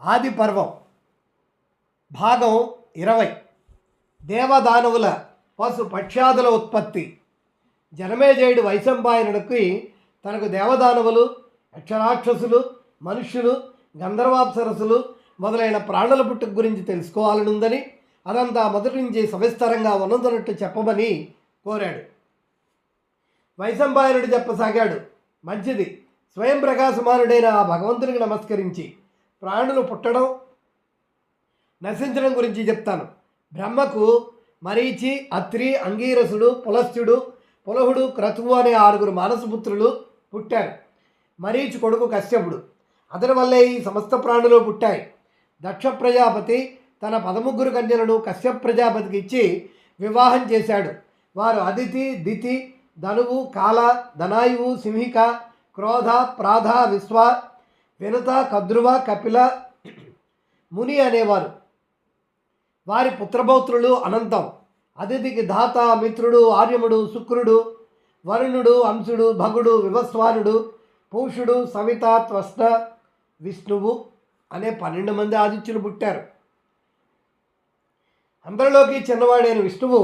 ఆది పర్వం భాగం 20 దేవదానవుల పశు పక్ష్యాదుల ఉత్పత్తి. జనమేజయుడు వైశంపాయనుడికి తనకు దేవదానవులు, యక్షరాక్షసులు, మనుష్యులు, గంధర్వాప్సరసులు మొదలైన ప్రాణుల పుట్టుక గురించి తెలుసుకోవాలనుందని, అదంతా మొదటి నుంచి సవిస్తరంగా ఉన్నదన్నట్టు చెప్పమని కోరాడు. వైశంపాయనుడు చెప్పసాగాడు. మంచిది, స్వయం ప్రకాశమానుడైన ఆ భగవంతునికి నమస్కరించి ప్రాణులు పుట్టడం, నశించడం గురించి చెప్తాను. బ్రహ్మకు మరీచి, అత్రి, అంగీరసుడు, పులస్త్యుడు, పులహుడు, క్రతువు అనే 6 మానసపుత్రులు పుట్టారు. మరీచి కొడుకు కశ్యపుడు. అతని వల్లే ఈ సమస్త ప్రాణులు పుట్టాయి. దక్ష ప్రజాపతి తన 13 కన్యలను కశ్యప ప్రజాపతికి ఇచ్చి వివాహం చేశాడు. వారు అదితి, దితి, ధనువు, కాల, ధనాయువు, సింహిక, క్రోధ, ప్రాధ, విశ్వ, వినుత, కద్రువ, కపిల, ముని అనేవారు. వారి పుత్రపౌత్రులు అనంతం. అదితికి ధాత, మిత్రుడు, ఆర్యముడు, శుక్రుడు, వరుణుడు, అంశుడు, భగుడు, వివస్వానుడు, పూషుడు, సవిత, త్వష్ట, విష్ణువు అనే 12 మంది ఆదిత్యులు పుట్టారు. అందరిలోకి చిన్నవాడైన విష్ణువు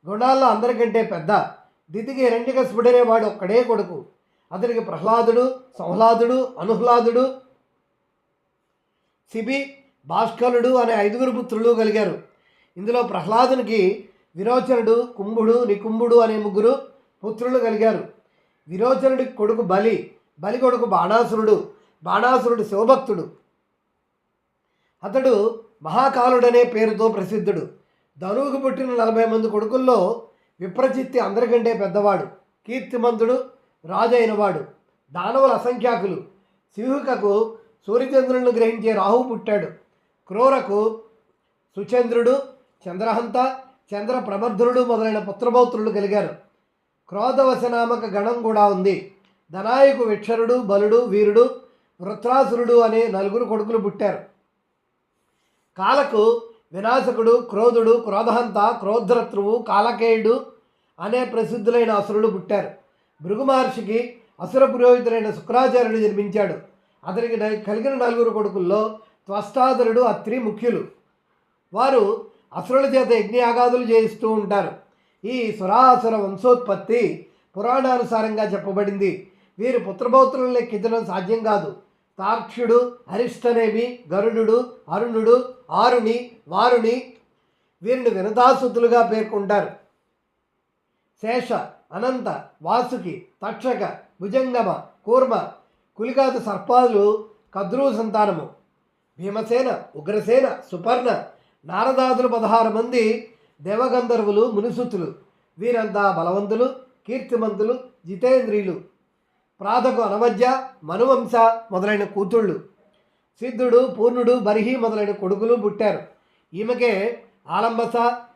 గుణాల్లో అందరికంటే పెద్ద. దితికి హిరణ్యకశిపుడనే వాడు ఒక్కడే కొడుకు. అతనికి ప్రహ్లాదుడు, సంహ్లాదుడు, అనుహ్లాదుడు, శిబి, భాస్కరుడు అనే 5 పుత్రులు కలిగారు. ఇందులో ప్రహ్లాదునికి విరోచనుడు, కుంభుడు, నికుంభుడు అనే 3 పుత్రులు కలిగారు. విరోచనుడికి కొడుకు బలి, బలి కొడుకు బాణాసురుడు, బాణాసురుడు శివభక్తుడు. అతడు మహాకాలుడనే పేరుతో ప్రసిద్ధుడు. ధనువుకు పుట్టిన 40 మంది కొడుకుల్లో విప్రచిత్తి అందరికంటే పెద్దవాడు, కీర్తిమంతుడు, రాజు అయినవాడు. దానవుల అసంఖ్యాకులు. సింహికకు సూర్యచంద్రులను గ్రహించే రాహువు పుట్టాడు. క్రూరకు సుచంద్రుడు, చంద్రహంత, చంద్ర ప్రమర్ధనుడు మొదలైన పుత్రపౌత్రులు కలిగారు. క్రోధవశనామక గణం కూడా ఉంది. ధనాయుకు విక్షరుడు, బలుడు, వీరుడు, వృత్రాసురుడు అనే 4 కొడుకులు పుట్టారు. కాలకు వినాశకుడు, క్రోధుడు, క్రోధహంత, క్రోధరత్రువు, కాలకేయుడు అనే ప్రసిద్ధులైన అసురులు పుట్టారు. భృగు మహర్షికి అసుర పురోహితుడైన శుక్రాచార్యుడు జన్మించాడు. అతనికి కలిగిన 4 కొడుకుల్లో త్వష్టాదురుడు, అత్రి ముఖ్యులు. వారు అసురుల చేత యజ్ఞయాగాదులు చేయిస్తూ ఉంటారు. ఈ సురాసుర వంశోత్పత్తి పురాణానుసారంగా చెప్పబడింది. వీరి పుత్రపౌత్రులను లెక్కించడం సాధ్యం కాదు. తార్క్ష్యుడు, అరిష్టనేమి, గరుడు, అరుణుడు, ఆరుణి, వారుణి వీరిని వినతాసుతులుగా పేర్కొంటారు. శేష, అనంత, వాసుకి, తక్షక, భుజంగమ, కూర్మ, కులికాత సర్పాలు కద్రువు సంతానము. భీమసేన, ఉగ్రసేన, సుపర్ణ, నారదాదులు 16 మంది దేవగంధర్వులు, మునిసుతులు. వీరంతా బలవంతులు, కీర్తిమంతులు, జితేంద్రియులు. ప్రాతకు అనవద్య, మనువంశ మొదలైన కూతుళ్ళు. సిద్ధుడు, పూర్ణుడు, బర్హి మొదలైన కొడుకులు పుట్టారు. ఈమెకే ఆలంబస,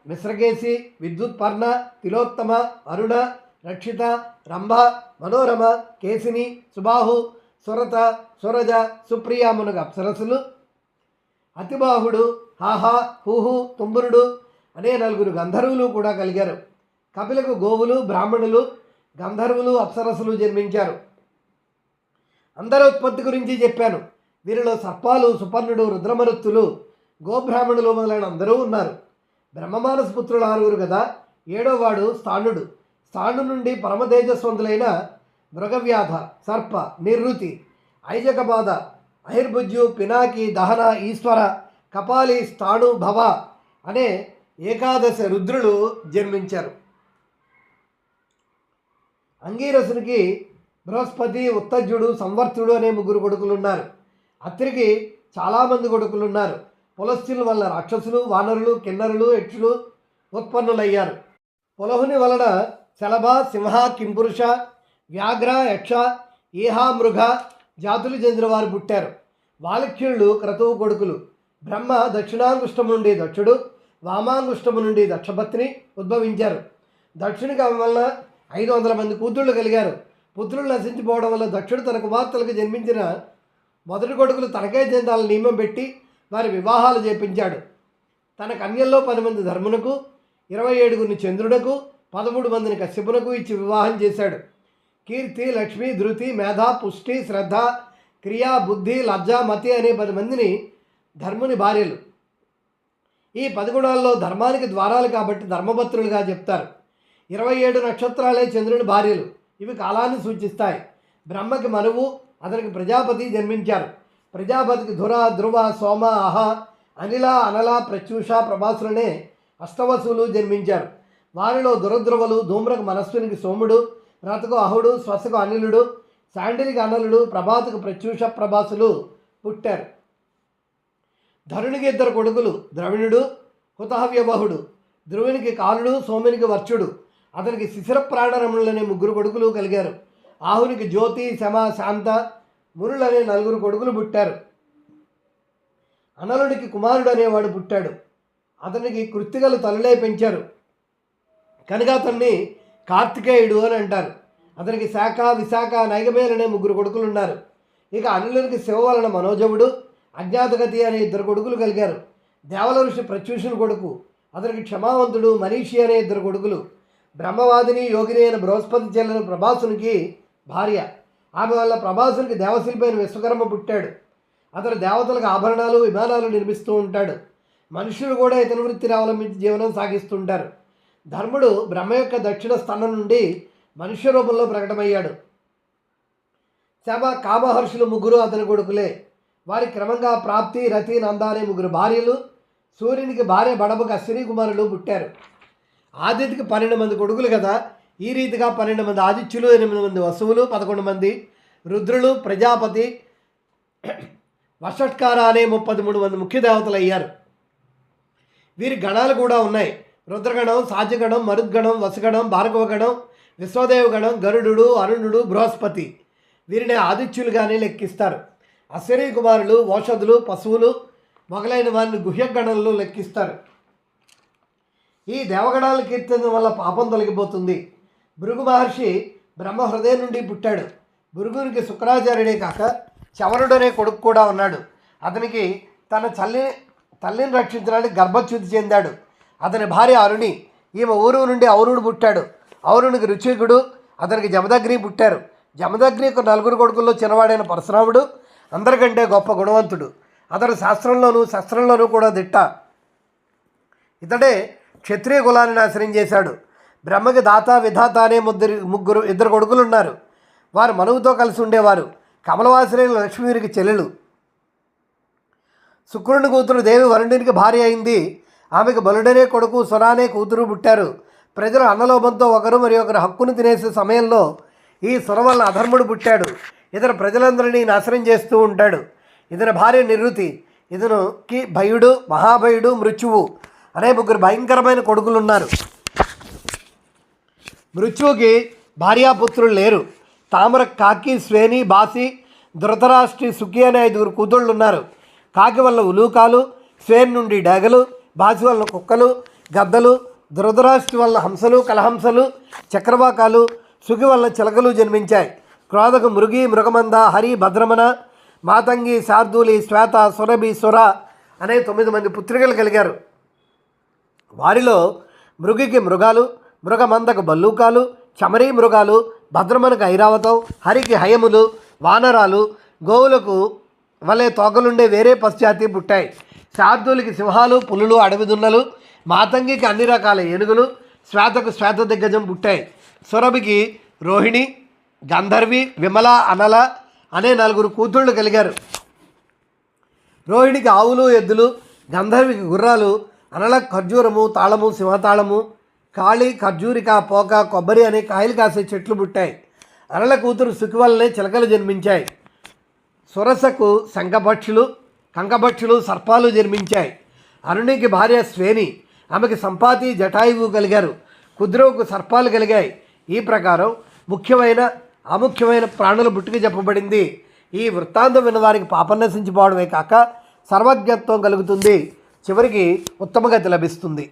మిశ్రకేశి, విద్యుత్పర్ణ, తిలోత్తమ, అరుణ, రక్షిత, రంభ, మనోరమ, కేసిని, సుబాహు, సురత, సురజ, సుప్రియ మునగ అప్సరసులు. అతిబాహుడు, హాహా, హూహు, తుంబురుడు అనే 4 గంధర్వులు కూడా కలిగారు. కపిలకు గోవులు, బ్రాహ్మణులు, గంధర్వులు, అప్సరసులు జన్మించారు. అందరి ఉత్పత్తి గురించి చెప్పాను. వీరిలో సర్పాలు, సుపర్ణుడు, రుద్రమరుత్తులు, గోబ్రాహ్మణులు మొదలైన అందరూ ఉన్నారు. బ్రహ్మమానస పుత్రులు 6 కదా. 7వవాడు స్థాణుడు. స్థాణు నుండి పరమ తేజస్వంతులైన మృగవ్యాధ, సర్ప, నిర్వృతి, ఐజకబాధ, ఐర్భుజ్యు, పినాకి, దహన, ఈశ్వర, కపాలి, స్థాణు, భవ అనే 11 రుద్రులు జన్మించారు. అంగీరసునికి బృహస్పతి, ఉత్తజ్యుడు, సంవర్తుడు అనే 3 కొడుకులు ఉన్నారు. అత్రికి చాలామంది కొడుకులు ఉన్నారు. పులస్త్యుల వల్ల రాక్షసులు, వానరులు, కిన్నరులు, యక్షులు ఉత్పన్నులయ్యారు. పులహుని వలన శలభ, సింహ, కింపురుష, వ్యాఘ్ర, యక్ష, ఈహ, మృగ జాతులు చెందిన వారు పుట్టారు. వాలక్యుళ్ళు క్రతువు కొడుకులు. బ్రహ్మ దక్షిణాంగుష్టము నుండి దక్షుడు, వామాంగుష్టము నుండి దక్షపత్ని ఉద్భవించారు. దక్షునికి వలన 500 మంది కూతుళ్ళు కలిగారు. పుత్రులు నశించిపోవడం వల్ల దక్షుడు తన కుమార్తెలకు జన్మించిన మొదటి కొడుకులు తనకే చెందాలని నియమం పెట్టి వారి వివాహాలు చేపించాడు. తన కన్యల్లో 10 మంది ధర్మునకు, 27 చంద్రునకు, 13 మందిని కశ్యపునకు ఇచ్చి వివాహం చేశాడు. కీర్తి, లక్ష్మి, ధృతి, మేధ, పుష్టి, శ్రద్ధ, క్రియా, బుద్ధి, లజ్జ, మతి అనే 10 మందిని ధర్ముని భార్యలు. ఈ 10 గుణాల్లో ధర్మానికి ద్వారాలు కాబట్టి ధర్మపత్రులుగా చెప్తారు. 27 నక్షత్రాలే చంద్రుని భార్యలు. ఇవి కాలాన్ని సూచిస్తాయి. బ్రహ్మకి మనువు, అతనికి ప్రజాపతి జన్మించారు. ప్రజాపతికి ధుర, ధ్రువ, సోమ, అహ, అనిల, అనల, ప్రత్యూష, ప్రభాసులనే అష్టవసులు జన్మించారు. వారిలో దురధ్రువలు ధూమ్రకు మనస్వినికి సోముడు, రథకు అహుడు, శ్వసకు అనిలుడు, శాండిలికి అనలుడు, ప్రభాతకు ప్రత్యూష, ప్రభాసులు పుట్టారు. ధరునికి 2 కొడుకులు, ద్రవిణుడు, హుతహవ్యవహుడు. ధ్రువునికి కాలుడు, సోమునికి వర్చుడు. అతనికి శిశిర ప్రాణరములనే 3 కొడుకులు కలిగారు. ఆహునికి జ్యోతి, శమ, శాంత, మునులనే 4 కొడుకులు పుట్టారు. అనలుడికి కుమారుడు అనేవాడు పుట్టాడు. అతనికి కృత్తికలు తల్లులే పెంచారు కనుక అతన్ని కార్తికేయుడు అని అంటారు. అతనికి శాఖ, విశాఖ, నైగమేలనే 3 కొడుకులు ఉన్నారు. ఇక అనిలునికి శివ వలన మనోజవుడు, అజ్ఞాతగతి అనే 2 కొడుకులు కలిగారు. దేవల ఋషి ప్రత్యూషుని కొడుకు. అతనికి క్షమావంతుడు, మనీషి అనే 2 కొడుకులు. బ్రహ్మవాదిని, యోగిని అయిన బృహస్పతి చెల్లిన ప్రభాసునికి భార్య. ఆమె వల్ల ప్రభాసునికి దేవశిల్పి అయిన విశ్వకర్మ పుట్టాడు. అతను దేవతలకు ఆభరణాలు, విమానాలు నిర్మిస్తూ ఉంటాడు. మనుషులు కూడా ఇతని వృత్తిని అవలంబించి జీవనం సాగిస్తుంటారు. ధర్ముడు బ్రహ్మ యొక్క దక్షిణ స్థానం నుండి మనుష్య రూపంలో ప్రకటమయ్యాడు. శమ, కామహర్షులు 3 అతని కొడుకులే. వారి క్రమంగా ప్రాప్తి, రతి, నంద అనే 3 భార్యలు. సూర్యునికి భార్య బడబకు అశ్విని కుమారులు పుట్టారు. ఆదిత్యకి 12 మంది కొడుకులు కదా. ఈ రీతిగా 12 మంది ఆదిత్యులు, 8 మంది వసువులు, 11 మంది రుద్రులు, ప్రజాపతి, వషట్కార అనే 33 మంది ముఖ్య దేవతలు అయ్యారు. వీరి గణాలు కూడా ఉన్నాయి. రుద్రగణం, సాధ్యగణం, మరుద్గణం, వసుగణం, భార్గవగణం, విశ్వదేవగణం, గరుడు, అరుణుడు, బృహస్పతి. వీరిని ఆదిత్యులుగానే లెక్కిస్తారు. అశ్విని కుమారులు, ఓషధులు, పశువులు మొదలైన వారిని గుహ్యగణంలో లెక్కిస్తారు. ఈ దేవగణాలను కీర్తించడం వల్ల పాపం తొలగిపోతుంది. భృగు మహర్షి బ్రహ్మ హృదయం నుండి పుట్టాడు. భృగునికి శుక్రాచార్యుడే కాక చవనుడు అనే కొడుకు కూడా ఉన్నాడు. అతనికి తన తల్లిని రక్షించడానికి గర్భచ్యుతి చెందాడు. అతని భార్య అరుణి. ఈమె ఊరు నుండి ఔరుడు పుట్టాడు. ఔరునికి రుచికుడు, అతనికి జమదగ్ని పుట్టారు. జమదగ్నికి 4 కొడుకుల్లో చిన్నవాడైన పరశురాముడు అందరికంటే గొప్ప గుణవంతుడు. అతడు శాస్త్రంలోనూ శస్త్రంలోనూ కూడా దిట్ట. ఇతడే క్షత్రియ కులాన్ని నాశనం చేశాడు. బ్రహ్మకి దాత, విధాత అనే 2 కొడుకులు ఉన్నారు. వారు మనువుతో కలిసి ఉండేవారు. కమలవాసిని లక్ష్మీరికి చెల్లెలు. శుక్రుని కూతురు దేవి వరుణునికి భార్య అయింది. ఆమెకు బలుడనే కొడుకు, సురానే కూతురు పుట్టారు. ప్రజలు అన్నలోభంతో ఒకరు మరి ఒకరు హక్కును తినేసే సమయంలో ఈ సుర వల్ల అధర్ముడు పుట్టాడు. ఇతను ప్రజలందరినీ నాశనం చేస్తూ ఉంటాడు. ఇతని భార్య నిరుతి. ఇతనుకి భయుడు, మహాభయుడు, మృత్యువు అనే 3 భయంకరమైన కొడుకులు ఉన్నారు. మృత్యువుకి భార్యాపుత్రులు లేరు. తామర, కాకి, శ్వేని, బాసి, ధృతరాష్ట్రి, సుఖి అనే 5 కూతుళ్ళు ఉన్నారు. కాకి వల్ల ఉలూకాలు, శ్వేని నుండి డేగలు, బాసి వల్ల కుక్కలు, గద్దలు, ధృతరాష్ట్రి వల్ల హంసలు, కలహంసలు, చక్రవాకాలు, సుఖి వల్ల చిలకలు జన్మించాయి. క్రోధకు మృగి, మృగమంద, హరి, భద్రమన, మాతంగి, శార్దూలి, శ్వేత, సురభి, సుర అనే 9 మంది పుత్రికలు కలిగారు. వారిలో మృగికి మృగాలు, మృగమందకు బల్లూకాలు, చమరీ మృగాలు, భద్రమనకు ఐరావతం, హరికి హయములు, వానరాలు, గోవులకు వలె తోకలుండే వేరే పశ్చాతి పుట్టాయి. శార్దూలికి సింహాలు, పులులు, అడవి దున్నలు, మాతంగికి అన్ని రకాల ఏనుగులు, శ్వేతకు శ్వేత దిగ్గజం పుట్టాయి. సురభికి రోహిణి, గంధర్వి, విమల, అనల అనే 4 కూతుళ్ళు కలిగారు. రోహిణికి ఆవులు, ఎద్దులు, గంధర్వికి గుర్రాలు, అనలకు ఖర్జూరము, తాళము, సింహతాళము, కాళి, ఖర్జూరిక, పోక, కొబ్బరి అనే కాయలు కాసే చెట్లు పుట్టాయి. అనల కూతురు సుఖి వల్లనే చిలకలు జన్మించాయి. సురసకు శంఖపక్షులు, కంకపక్షులు, సర్పాలు జన్మించాయి. అరుణికి భార్య శ్వేని. ఆమెకి సంపాతి, జటాయువు కలిగారు. కుద్రువుకు సర్పాలు కలిగాయి. ఈ ప్రకారం ముఖ్యమైన అముఖ్యమైన ప్రాణుల పుట్టుక చెప్పబడింది. ఈ వృత్తాంతం విన్నవారికి పాపం నశించిపోవడమే కాక సర్వజ్ఞత్వం కలుగుతుంది. చివరికి ఉత్తమ గతి లభిస్తుంది.